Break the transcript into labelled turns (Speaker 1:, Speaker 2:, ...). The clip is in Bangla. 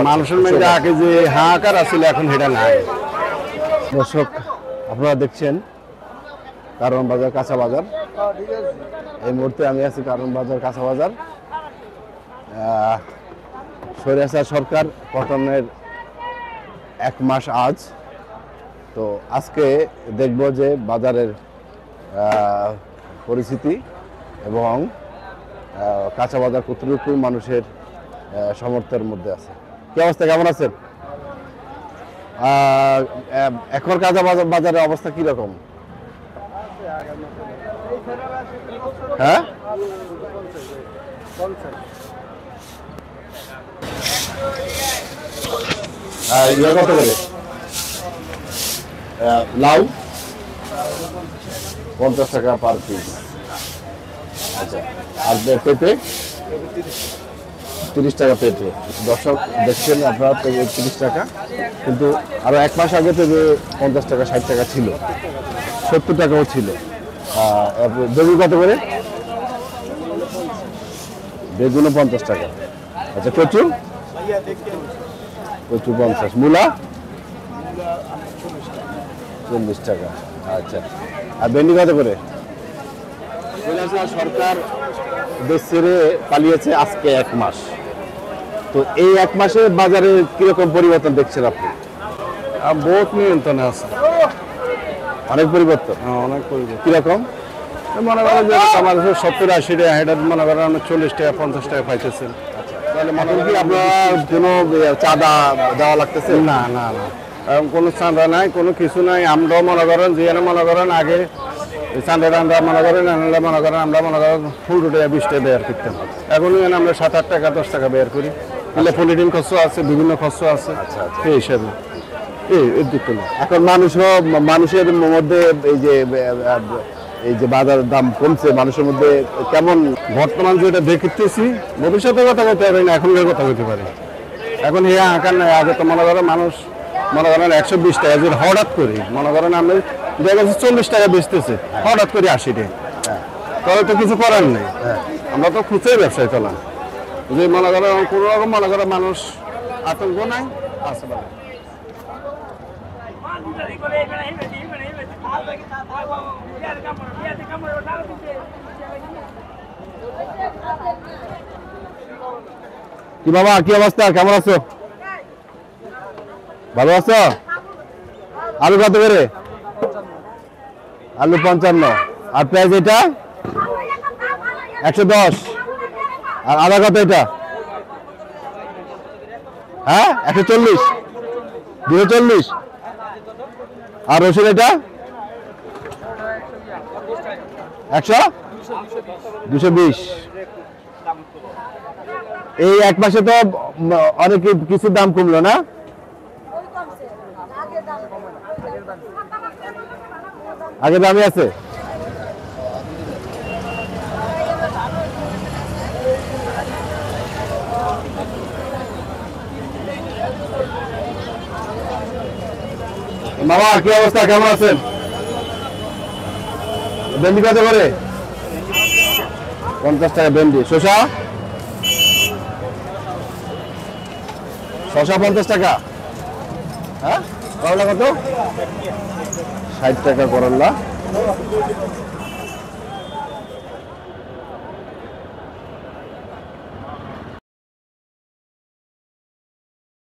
Speaker 1: মানুষের মধ্যে আগে যে হাহাকার আছিল এখন সেটা নাই।
Speaker 2: দর্শক আপনারা দেখছেন কারণ বাজার কাঁচা বাজার। এই মুহূর্তে আমি আছি কারণ বাজার কাঁচা বাজার। স্বৈরাচার সরকার পতনের 1 মাস আজ। তো আজকে দেখব যে বাজারের পরিস্থিতি এবং কাঁচা বাজার কতটুকু মানুষের সমর্থনের মধ্যে আছে। কি অবস্থা, কেমন আছেন? এখন কাঁচা বাজারের অবস্থা কি রকম? হ্যাঁ, কত করে লাউ? 50 টাকা পার পিস। আচ্ছা, আর পেঁপে 30 টাকা পেঁপে। দর্শক দেখছেন আপনারা, 30 টাকা, কিন্তু আরো 1 মাস আগে পেঁপে 50 টাকা 60 টাকা ছিল, 70 টাকাও ছিল। বেগুন কত করে? বেগুনও 50 টাকা। আচ্ছা, কচু? কচু 50। মূলা 40 টাকা। আচ্ছা, আর ভেন্ডি কত করে? সরকার দেশ ছেড়ে পালিয়েছে আজকে 1 মাস। তো এই 1 মাসে বাজারে কিরকম পরিবর্তন দেখছেন আপনি?
Speaker 1: বহুত নিয়ন্ত্রণে আছে,
Speaker 2: অনেক পরিবর্তন।
Speaker 1: অনেক পরিবর্তন।
Speaker 2: কিরকম?
Speaker 1: মনে করেন যে আমার 70-80 টাকা, এটা মনে করেন 40 টাকা 50 টাকা পাইতেছেন।
Speaker 2: তাহলে মনে কি আপনার কোনো চাঁদা দেওয়া লাগতেছে?
Speaker 1: না না না, এখন কোনো চাঁদা নাই, কোনো কিছু নাই। আমরাও মনে করেন যে মনে করেন আগে চাঁদাটা আমরা মনে করেন আমরা মনে করেন ফুল টাকা 20 টাকা বের করতাম। এখন আমরা 7-8 টাকা 10 টাকা বের করি। তাহলে পলিথিন খরচ আছে, বিভিন্ন খরচ আছে।
Speaker 2: আচ্ছা,
Speaker 1: এই হিসাবে এর দিক থেকে
Speaker 2: এখন মানুষের মধ্যে এই যে বাজারের দাম কমছে, মানুষের মধ্যে কেমন?
Speaker 1: বর্তমান যেটা দেখতেছি, ভবিষ্যতের কথা বলতে পারি না, এখনকার কথা বলতে পারি। এখন এই আঁকার নাই। আগে তো মনে করেন মানুষ মনে করেন 120 টাকা, যে হঠাৎ করি মনে করেন আমি দেখা যাচ্ছে 40 টাকা বেচতেছে, হঠাৎ করে 80 টাকা। তাহলে তো কিছু করার নেই। আমরা তো খুচরাই ব্যবসায় চলাম, যে মনে করেন কোনো রকম মনে করেন মানুষ আতঙ্ক নাই আছে।
Speaker 2: কি বাবা, কি অবস্থা, কেমন আছো? ভালো আছো? আলু কত করে? আলু 55। আর পেঁয়াজ এটা 110। আর আদা কত এটা? হ্যাঁ, 140, 240। আর রসুন এটা 100, 220। এই 1 মাসে তো অনেক কিছু দাম কমলো না? আগে দামই আছে। মামা, কি অবস্থা, কেমন আছেন? ভেন্ডি কত করে? 50 টাকা ভেন্ডি। শসা 50 টাকা। হ্যাঁ, করলা কত? 60 টাকা করলা।